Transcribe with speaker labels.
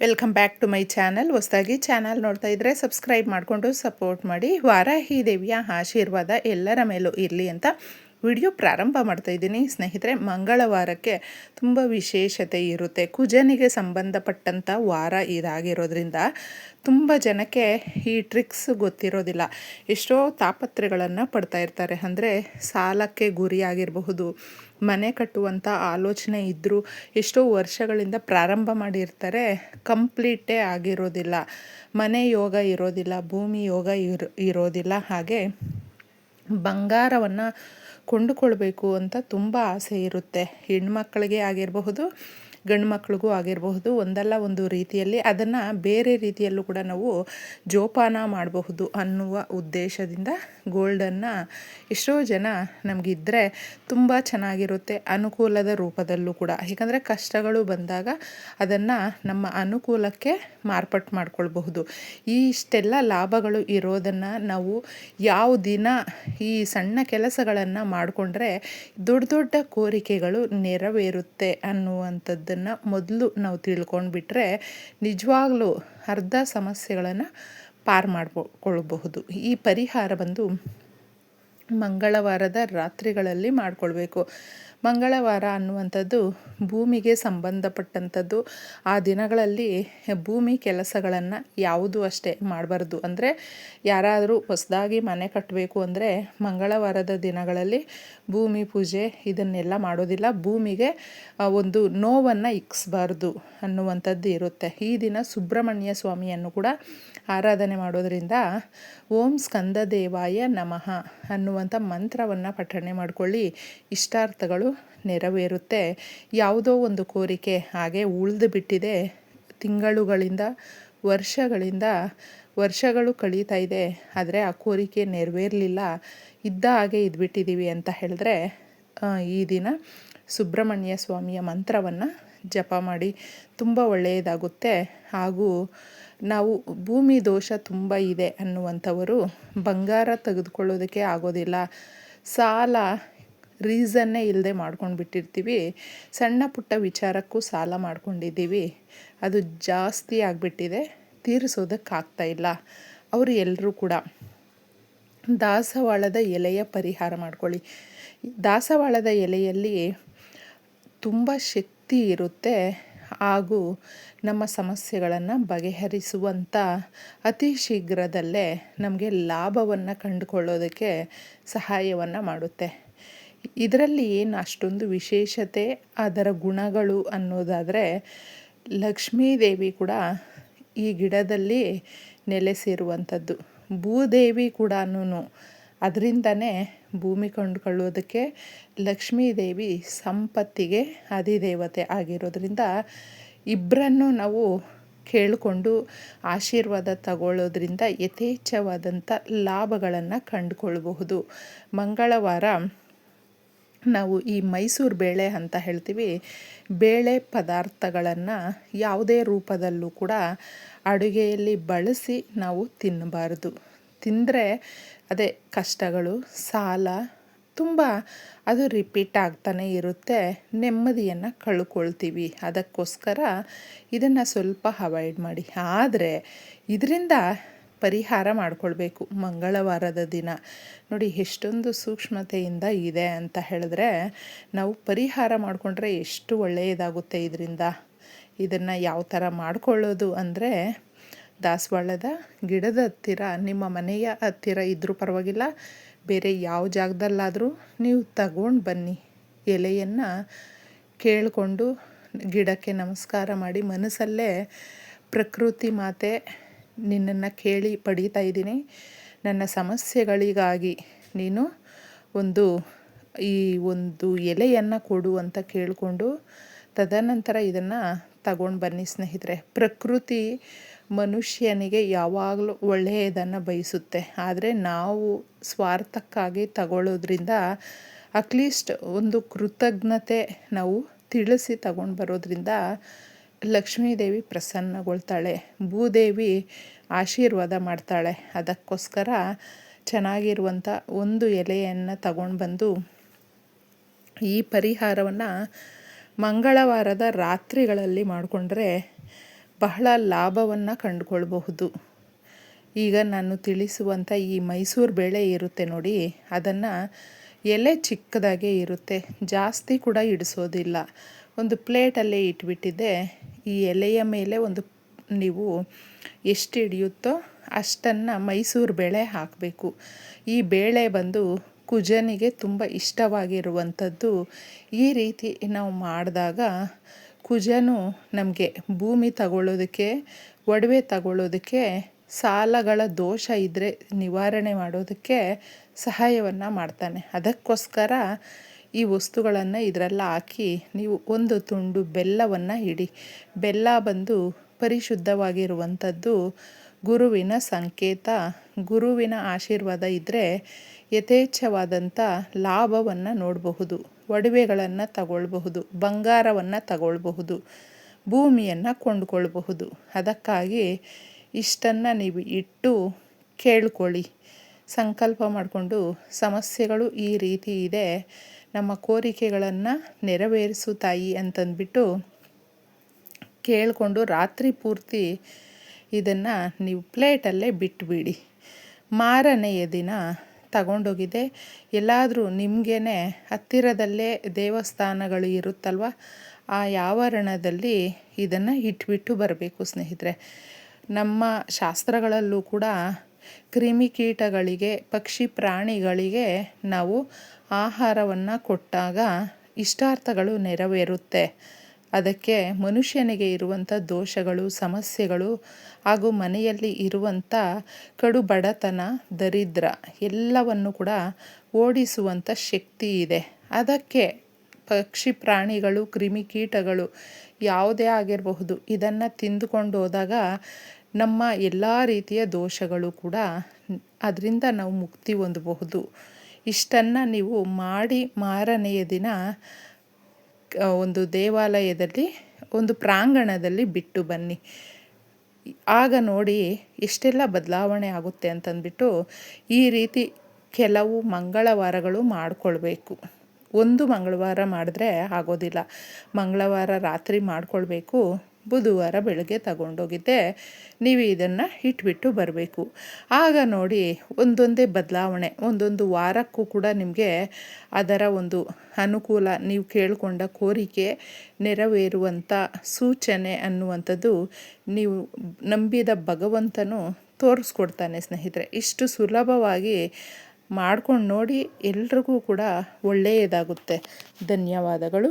Speaker 1: Welcome back to my channel. ಹೊಸದಾಗಿ channel ನೋಡ್ತಾ ಇದ್ದರೆ ಸಬ್ಸ್ಕ್ರೈಬ್ ಮಾಡಿಕೊಂಡು ಸಪೋರ್ಟ್ ಮಾಡಿ. ವಾರಾಹಿ ದೇವಿಯ ಆಶೀರ್ವಾದ ಎಲ್ಲರ ಮೇಲೂ ಇರಲಿ ಅಂತ ವಿಡಿಯೋ ಪ್ರಾರಂಭ ಮಾಡ್ತಾ ಇದ್ದೀನಿ. ಸ್ನೇಹಿತರೆ, ಮಂಗಳವಾರಕ್ಕೆ ತುಂಬ ವಿಶೇಷತೆ ಇರುತ್ತೆ. ಕುಜನಿಗೆ ಸಂಬಂಧಪಟ್ಟಂಥ ವಾರ ಇದಾಗಿರೋದ್ರಿಂದ ತುಂಬ ಜನಕ್ಕೆ ಈ ಟ್ರಿಕ್ಸ್ ಗೊತ್ತಿರೋದಿಲ್ಲ. ಎಷ್ಟೋ ತಾಪತ್ರೆಗಳನ್ನು ಪಡ್ತಾ ಇರ್ತಾರೆ. ಅಂದರೆ ಸಾಲಕ್ಕೆ ಗುರಿಯಾಗಿರಬಹುದು, ಮನೆ ಕಟ್ಟುವಂಥ ಆಲೋಚನೆ ಇದ್ದರೂ ಎಷ್ಟೋ ವರ್ಷಗಳಿಂದ ಪ್ರಾರಂಭ ಮಾಡಿರ್ತಾರೆ, ಕಂಪ್ಲೀಟೇ ಆಗಿರೋದಿಲ್ಲ. ಮನೆ ಯೋಗ ಇರೋದಿಲ್ಲ, ಭೂಮಿ ಯೋಗ ಇರೋದಿಲ್ಲ. ಹಾಗೆ ಬಂಗಾರವನ್ನು ಕೊಂಡುಕೊಳ್ಬೇಕು ಅಂತ ತುಂಬ ಆಸೆ ಇರುತ್ತೆ. ಹೆಣ್ಮಕ್ಳಿಗೆ ಆಗಿರಬಹುದು, ಗಂಡು ಮಕ್ಳಿಗೂ ಆಗಿರಬಹುದು. ಒಂದಲ್ಲ ಒಂದು ರೀತಿಯಲ್ಲಿ ಅದನ್ನು ಬೇರೆ ರೀತಿಯಲ್ಲೂ ಕೂಡ ನಾವು ಜೋಪಾನ ಮಾಡಬಹುದು ಅನ್ನುವ ಉದ್ದೇಶದಿಂದ ಗೋಲ್ಡನ್ನು ಎಷ್ಟೋ ಜನ ನಮಗಿದ್ದರೆ ತುಂಬ ಚೆನ್ನಾಗಿರುತ್ತೆ, ಅನುಕೂಲದ ರೂಪದಲ್ಲೂ ಕೂಡ. ಏಕೆಂದರೆ ಕಷ್ಟಗಳು ಬಂದಾಗ ಅದನ್ನು ನಮ್ಮ ಅನುಕೂಲಕ್ಕೆ ಮಾರ್ಪಾಟು ಮಾಡ್ಕೊಳ್ಬಹುದು. ಇಷ್ಟೆಲ್ಲ ಲಾಭಗಳು ಇರೋದನ್ನು ನಾವು ಯಾವ ದಿನ ಈ ಸಣ್ಣ ಕೆಲಸಗಳನ್ನು ಮಾಡಿಕೊಂಡ್ರೆ ದೊಡ್ಡ ದೊಡ್ಡ ಕೋರಿಕೆಗಳು ನೆರವೇರುತ್ತೆ ಅನ್ನುವಂಥದ್ದನ್ನು ಮೊದಲು ನಾವು ತಿಳ್ಕೊಂಡ್ಬಿಟ್ರೆ ನಿಜವಾಗ್ಲೂ ಅರ್ಧ ಸಮಸ್ಯೆಗಳನ್ನು ಪಾರು ಮಾಡಿಕೊಳ್ಬಹುದು. ಈ ಪರಿಹಾರ ಬಂದು ಮಂಗಳವಾರದ ರಾತ್ರಿಗಳಲ್ಲಿ ಮಾಡಿಕೊಳ್ಬೇಕು. ಮಂಗಳವಾರ ಅನ್ನುವಂಥದ್ದು ಭೂಮಿಗೆ ಸಂಬಂಧಪಟ್ಟಂಥದ್ದು. ಆ ದಿನಗಳಲ್ಲಿ ಭೂಮಿ ಕೆಲಸಗಳನ್ನು ಯಾವುದೂ ಅಷ್ಟೇ ಮಾಡಬಾರ್ದು. ಅಂದರೆ ಯಾರಾದರೂ ಹೊಸದಾಗಿ ಮನೆ ಕಟ್ಟಬೇಕು ಅಂದರೆ ಮಂಗಳವಾರದ ದಿನಗಳಲ್ಲಿ ಭೂಮಿ ಪೂಜೆ ಇದನ್ನೆಲ್ಲ ಮಾಡೋದಿಲ್ಲ. ಭೂಮಿಗೆ ಒಂದು ನೋವನ್ನು ಇಕ್ಕಿಸ್ಬಾರ್ದು ಅನ್ನುವಂಥದ್ದು ಇರುತ್ತೆ. ಈ ದಿನ ಸುಬ್ರಹ್ಮಣ್ಯ ಸ್ವಾಮಿಯನ್ನು ಕೂಡ ಆರಾಧನೆ ಮಾಡೋದರಿಂದ ಓಂ ಸ್ಕಂದ ದೇವಾಯ ನಮಃ ಅನ್ನುವಂಥ ಮಂತ್ರವನ್ನು ಪಠಣೆ ಮಾಡಿಕೊಳ್ಳಿ. ಇಷ್ಟಾರ್ಥಗಳು ನೆರವೇರುತ್ತೆ. ಯಾವುದೋ ಒಂದು ಕೋರಿಕೆ ಹಾಗೆ ಉಳಿದು ಬಿಟ್ಟಿದೆ, ತಿಂಗಳುಗಳಿಂದ ವರ್ಷಗಳು ಕಳೀತಾ ಇದೆ, ಆದರೆ ಆ ಕೋರಿಕೆ ನೆರವೇರಲಿಲ್ಲ, ಇದ್ದ ಹಾಗೆ ಇದ್ಬಿಟ್ಟಿದ್ದೀವಿ ಅಂತ ಹೇಳಿದ್ರೆ ಈ ದಿನ ಸುಬ್ರಹ್ಮಣ್ಯ ಸ್ವಾಮಿಯ ಮಂತ್ರವನ್ನು ಜಪ ಮಾಡಿ. ತುಂಬ ಒಳ್ಳೆಯದಾಗುತ್ತೆ. ಹಾಗೂ ನಾವು ಭೂಮಿ ದೋಷ ತುಂಬ ಇದೆ ಅನ್ನುವಂಥವರು ಬಂಗಾರ ತೆಗೆದುಕೊಳ್ಳೋದಕ್ಕೆ ಆಗೋದಿಲ್ಲ, ಸಾಲ ರೀಸನ್ನೇ ಇಲ್ಲದೆ ಮಾಡ್ಕೊಂಡು ಬಿಟ್ಟಿರ್ತೀವಿ, ಸಣ್ಣ ಪುಟ್ಟ ವಿಚಾರಕ್ಕೂ ಸಾಲ ಮಾಡ್ಕೊಂಡಿದ್ದೀವಿ, ಅದು ಜಾಸ್ತಿ ಆಗಿಬಿಟ್ಟಿದೆ, ತೀರಿಸೋದಕ್ಕಾಗ್ತಾ ಇಲ್ಲ. ಅವರು ಎಲ್ಲರೂ ಕೂಡ ದಾಸವಾಳದ ಎಲೆಯ ಪರಿಹಾರ ಮಾಡ್ಕೊಳ್ಳಿ. ದಾಸವಾಳದ ಎಲೆಯಲ್ಲಿ ತುಂಬ ಶಕ್ತಿ ಇರುತ್ತೆ ಹಾಗೂ ನಮ್ಮ ಸಮಸ್ಯೆಗಳನ್ನು ಬಗೆಹರಿಸುವಂಥ ಅತಿ ಶೀಘ್ರದಲ್ಲೇ ನಮಗೆ ಲಾಭವನ್ನು ಕಂಡುಕೊಳ್ಳೋದಕ್ಕೆ ಸಹಾಯವನ್ನು ಮಾಡುತ್ತೆ. ಇದರಲ್ಲಿ ಏನು ಅಷ್ಟೊಂದು ವಿಶೇಷತೆ ಅದರ ಗುಣಗಳು ಅನ್ನೋದಾದರೆ, ಲಕ್ಷ್ಮೀದೇವಿ ಕೂಡ ಈ ಗಿಡದಲ್ಲಿ ನೆಲೆಸಿರುವಂಥದ್ದು. ಭೂದೇವಿ ಕೂಡ ಅದರಿಂದನೇ ಭೂಮಿ ಕೊಂಡುಕೊಳ್ಳೋದಕ್ಕೆ ಲಕ್ಷ್ಮೀದೇವಿ ಸಂಪತ್ತಿಗೆ ಅಧಿದೇವತೆ ಆಗಿರೋದ್ರಿಂದ ಇಬ್ಬರನ್ನು ನಾವು ಕೇಳಿಕೊಂಡು ಆಶೀರ್ವಾದ ತಗೊಳ್ಳೋದ್ರಿಂದ ಯಥೇಚ್ಛವಾದಂಥ ಲಾಭಗಳನ್ನು ಕಂಡುಕೊಳ್ಬಹುದು. ಮಂಗಳವಾರ ನಾವು ಈ ಮೈಸೂರು ಬೇಳೆ ಅಂತ ಹೇಳ್ತೀವಿ, ಬೇಳೆ ಪದಾರ್ಥಗಳನ್ನು ಯಾವುದೇ ರೂಪದಲ್ಲೂ ಕೂಡ ಅಡುಗೆಯಲ್ಲಿ ಬಳಸಿ ನಾವು ತಿನ್ನಬಾರ್ದು. ತಿಂದರೆ ಅದೇ ಕಷ್ಟಗಳು, ಸಾಲ ತುಂಬ ಅದು ರಿಪೀಟ್ ಆಗ್ತಾನೆ ಇರುತ್ತೆ, ನೆಮ್ಮದಿಯನ್ನು ಕಳ್ಕೊಳ್ತೀವಿ. ಅದಕ್ಕೋಸ್ಕರ ಇದನ್ನು ಸ್ವಲ್ಪ ಅವಾಯ್ಡ್ ಮಾಡಿ. ಆದರೆ ಇದರಿಂದ ಪರಿಹಾರ ಮಾಡಿಕೊಳ್ಬೇಕು. ಮಂಗಳವಾರದ ದಿನ ನೋಡಿ ಎಷ್ಟೊಂದು ಸೂಕ್ಷ್ಮತೆಯಿಂದ ಇದೆ ಅಂತ ಹೇಳಿದ್ರೆ, ನಾವು ಪರಿಹಾರ ಮಾಡಿಕೊಂಡ್ರೆ ಎಷ್ಟು ಒಳ್ಳೆಯದಾಗುತ್ತೆ ಇದರಿಂದ. ಇದನ್ನು ಯಾವ ಥರ ಮಾಡಿಕೊಳ್ಳೋದು ಅಂದರೆ, ದಾಸವಾಳದ ಗಿಡದ ಹತ್ತಿರ, ನಿಮ್ಮ ಮನೆಯ ಹತ್ತಿರ ಇದ್ದರೂ ಪರವಾಗಿಲ್ಲ, ಬೇರೆ ಯಾವ ಜಾಗದಲ್ಲಾದರೂ ನೀವು ತಗೊಂಡು ಬನ್ನಿ. ಎಲೆಯನ್ನು ಕೇಳಿಕೊಂಡು ಗಿಡಕ್ಕೆ ನಮಸ್ಕಾರ ಮಾಡಿ ಮನಸ್ಸಲ್ಲೇ ಪ್ರಕೃತಿ ಮಾತೆ, ನಿನ್ನನ್ನು ಕೇಳಿ ಪಡೀತಾ ಇದ್ದೀನಿ, ನನ್ನ ಸಮಸ್ಯೆಗಳಿಗಾಗಿ ನೀನು ಒಂದು ಎಲೆಯನ್ನು ಕೊಡು ಅಂತ ಕೇಳಿಕೊಂಡು ತದನಂತರ ಇದನ್ನು ತಗೊಂಡು ಬನ್ನಿ. ಸ್ನೇಹಿತರೆ, ಪ್ರಕೃತಿ ಮನುಷ್ಯನಿಗೆ ಯಾವಾಗಲೂ ಒಳ್ಳೆಯದನ್ನು ಬಯಸುತ್ತೆ. ಆದರೆ ನಾವು ಸ್ವಾರ್ಥಕ್ಕಾಗಿ ತಗೊಳ್ಳೋದ್ರಿಂದ ಅಟ್ಲೀಸ್ಟ್ ಒಂದು ಕೃತಜ್ಞತೆ ನಾವು ತಿಳಿಸಿ ತಗೊಂಡು ಬರೋದ್ರಿಂದ ಲಕ್ಷ್ಮೀದೇವಿ ಪ್ರಸನ್ನಗೊಳ್ತಾಳೆ, ಭೂದೇವಿ ಆಶೀರ್ವಾದ ಮಾಡ್ತಾಳೆ. ಅದಕ್ಕೋಸ್ಕರ ಚೆನ್ನಾಗಿರುವಂಥ ಒಂದು ಎಲೆಯನ್ನು ತಗೊಂಡು ಬಂದು ಈ ಪರಿಹಾರವನ್ನು ಮಂಗಳವಾರದ ರಾತ್ರಿಗಳಲ್ಲಿ ಮಾಡಿಕೊಂಡ್ರೆ ಬಹಳ ಲಾಭವನ್ನು ಕಂಡುಕೊಳ್ಬಹುದು. ಈಗ ನಾನು ತಿಳಿಸುವಂಥ ಈ ಮೈಸೂರು ಬೇಳೆ ಇರುತ್ತೆ ನೋಡಿ, ಅದನ್ನು ಎಲೆ ಚಿಕ್ಕದಾಗೆ ಇರುತ್ತೆ, ಜಾಸ್ತಿ ಕೂಡ ಇಡಿಸೋದಿಲ್ಲ. ಒಂದು ಪ್ಲೇಟಲ್ಲೇ ಇಟ್ಬಿಟ್ಟಿದ್ದೆ. ಈ ಎಲೆಯ ಮೇಲೆ ನೀವು ಎಷ್ಟು ಹಿಡಿಯುತ್ತೋ ಅಷ್ಟನ್ನು ಮೈಸೂರು ಬೇಳೆ ಹಾಕಬೇಕು. ಈ ಬೇಳೆ ಬಂದು ಕುಜನಿಗೆ ತುಂಬ ಇಷ್ಟವಾಗಿರುವಂಥದ್ದು. ಈ ರೀತಿ ನಾವು ಮಾಡಿದಾಗ ಕುಜನು ನಮಗೆ ಭೂಮಿ ತಗೊಳ್ಳೋದಕ್ಕೆ, ಒಡವೆ ತಗೊಳ್ಳೋದಕ್ಕೆ, ಸಾಲಗಳ ದೋಷ ಇದ್ದರೆ ನಿವಾರಣೆ ಮಾಡೋದಕ್ಕೆ ಸಹಾಯವನ್ನು ಮಾಡ್ತಾನೆ. ಅದಕ್ಕೋಸ್ಕರ ಈ ವಸ್ತುಗಳನ್ನು ಇದರೆಲ್ಲ ಹಾಕಿ ನೀವು ಒಂದು ತುಂಡು ಬೆಲ್ಲವನ್ನು ಇಡಿ. ಬೆಲ್ಲ ಬಂದು ಪರಿಶುದ್ಧವಾಗಿರುವಂಥದ್ದು, ಗುರುವಿನ ಸಂಕೇತ. ಗುರುವಿನ ಆಶೀರ್ವಾದ ಇದ್ದರೆ ಯಥೇಚ್ಛವಾದಂಥ ಲಾಭವನ್ನು ನೋಡಬಹುದು. ಒಡವೆಗಳನ್ನು ತಗೊಳ್ಬಹುದು, ಬಂಗಾರವನ್ನು ತಗೊಳ್ಬಹುದು, ಭೂಮಿಯನ್ನು ಕೊಂಡುಕೊಳ್ಬಹುದು. ಅದಕ್ಕಾಗಿ ಇಷ್ಟನ್ನು ನೀವು ಇಟ್ಟು ಕೇಳ್ಕೊಳ್ಳಿ, ಸಂಕಲ್ಪ ಮಾಡಿಕೊಂಡು ಸಮಸ್ಯೆಗಳು ಈ ರೀತಿ ಇದೆ, ನಮ್ಮ ಕೋರಿಕೆಗಳನ್ನು ನೆರವೇರಿಸು ತಾಯಿ ಅಂತಂದ್ಬಿಟ್ಟು ಕೇಳಿಕೊಂಡು ರಾತ್ರಿ ಪೂರ್ತಿ ಇದನ್ನು ನೀವು ಪ್ಲೇಟಲ್ಲೇ ಬಿಟ್ಟುಬಿಡಿ. ಮಾರನೆಯ ದಿನ ತಗೊಂಡೋಗಿದೆ ಎಲ್ಲಾದರೂ ನಿಮಗೇ ಹತ್ತಿರದಲ್ಲೇ ದೇವಸ್ಥಾನಗಳು ಇರುತ್ತಲ್ವ, ಆ ಆವರಣದಲ್ಲಿ ಇದನ್ನು ಇಟ್ಬಿಟ್ಟು ಬರಬೇಕು ಸ್ನೇಹಿತರೆ. ನಮ್ಮ ಶಾಸ್ತ್ರಗಳಲ್ಲೂ ಕೂಡ ಕ್ರಿಮಿಕೀಟಗಳಿಗೆ, ಪಕ್ಷಿ ಪ್ರಾಣಿಗಳಿಗೆ ನಾವು ಆಹಾರವನ್ನು ಕೊಟ್ಟಾಗ ಇಷ್ಟಾರ್ಥಗಳು ನೆರವೇರುತ್ತೆ. ಅದಕ್ಕೆ ಮನುಷ್ಯನಿಗೆ ಇರುವಂಥ ದೋಷಗಳು, ಸಮಸ್ಯೆಗಳು ಹಾಗೂ ಮನೆಯಲ್ಲಿ ಇರುವಂಥ ಕಡು ಬಡತನ, ದರಿದ್ರ ಎಲ್ಲವನ್ನು ಕೂಡ ಓಡಿಸುವಂಥ ಶಕ್ತಿ ಇದೆ. ಅದಕ್ಕೆ ಪಕ್ಷಿ ಪ್ರಾಣಿಗಳು, ಕ್ರಿಮಿಕೀಟಗಳು ಯಾವುದೇ ಆಗಿರಬಹುದು, ಇದನ್ನು ತಿಂದುಕೊಂಡು ಹೋದಾಗ ನಮ್ಮ ಎಲ್ಲ ರೀತಿಯ ದೋಷಗಳು ಕೂಡ ಅದರಿಂದ ನಾವು ಮುಕ್ತಿ ಹೊಂದಬಹುದು. ಇಷ್ಟನ್ನು ನೀವು ಮಾಡಿ ಮಾರನೆಯ ದಿನ ಒಂದು ದೇವಾಲಯದಲ್ಲಿ, ಒಂದು ಪ್ರಾಂಗಣದಲ್ಲಿ ಬಿಟ್ಟು ಬನ್ನಿ. ಆಗ ನೋಡಿ ಎಷ್ಟೆಲ್ಲ ಬದಲಾವಣೆ ಆಗುತ್ತೆ ಅಂತಂದ್ಬಿಟ್ಟು ಈ ರೀತಿ ಕೆಲವು ಮಂಗಳವಾರಗಳು ಮಾಡಿಕೊಳ್ಬೇಕು. ಒಂದು ಮಂಗಳವಾರ ಮಾಡಿದ್ರೆ ಆಗೋದಿಲ್ಲ. ಮಂಗಳವಾರ ರಾತ್ರಿ ಮಾಡಿಕೊಳ್ಬೇಕು, ಬುಧವಾರ ಬೆಳಗ್ಗೆ ತಗೊಂಡೋಗಿದ್ದೆ ನೀವು ಇದನ್ನು ಇಟ್ಬಿಟ್ಟು ಬರಬೇಕು. ಆಗ ನೋಡಿ ಒಂದೊಂದೇ ಬದಲಾವಣೆ, ಒಂದೊಂದು ವಾರಕ್ಕೂ ಕೂಡ ನಿಮಗೆ ಅದರ ಒಂದು ಅನುಕೂಲ, ನೀವು ಕೇಳಿಕೊಂಡ ಕೋರಿಕೆ ನೆರವೇರುವಂಥ ಸೂಚನೆ ಅನ್ನುವಂಥದ್ದು ನೀವು ನಂಬಿದ ಭಗವಂತನು ತೋರಿಸ್ಕೊಡ್ತಾನೆ ಸ್ನೇಹಿತರೆ. ಇಷ್ಟು ಸುಲಭವಾಗಿ ಮಾಡ್ಕೊಂಡು ನೋಡಿ, ಎಲ್ರಿಗೂ ಕೂಡ ಒಳ್ಳೆಯದಾಗುತ್ತೆ. ಧನ್ಯವಾದಗಳು.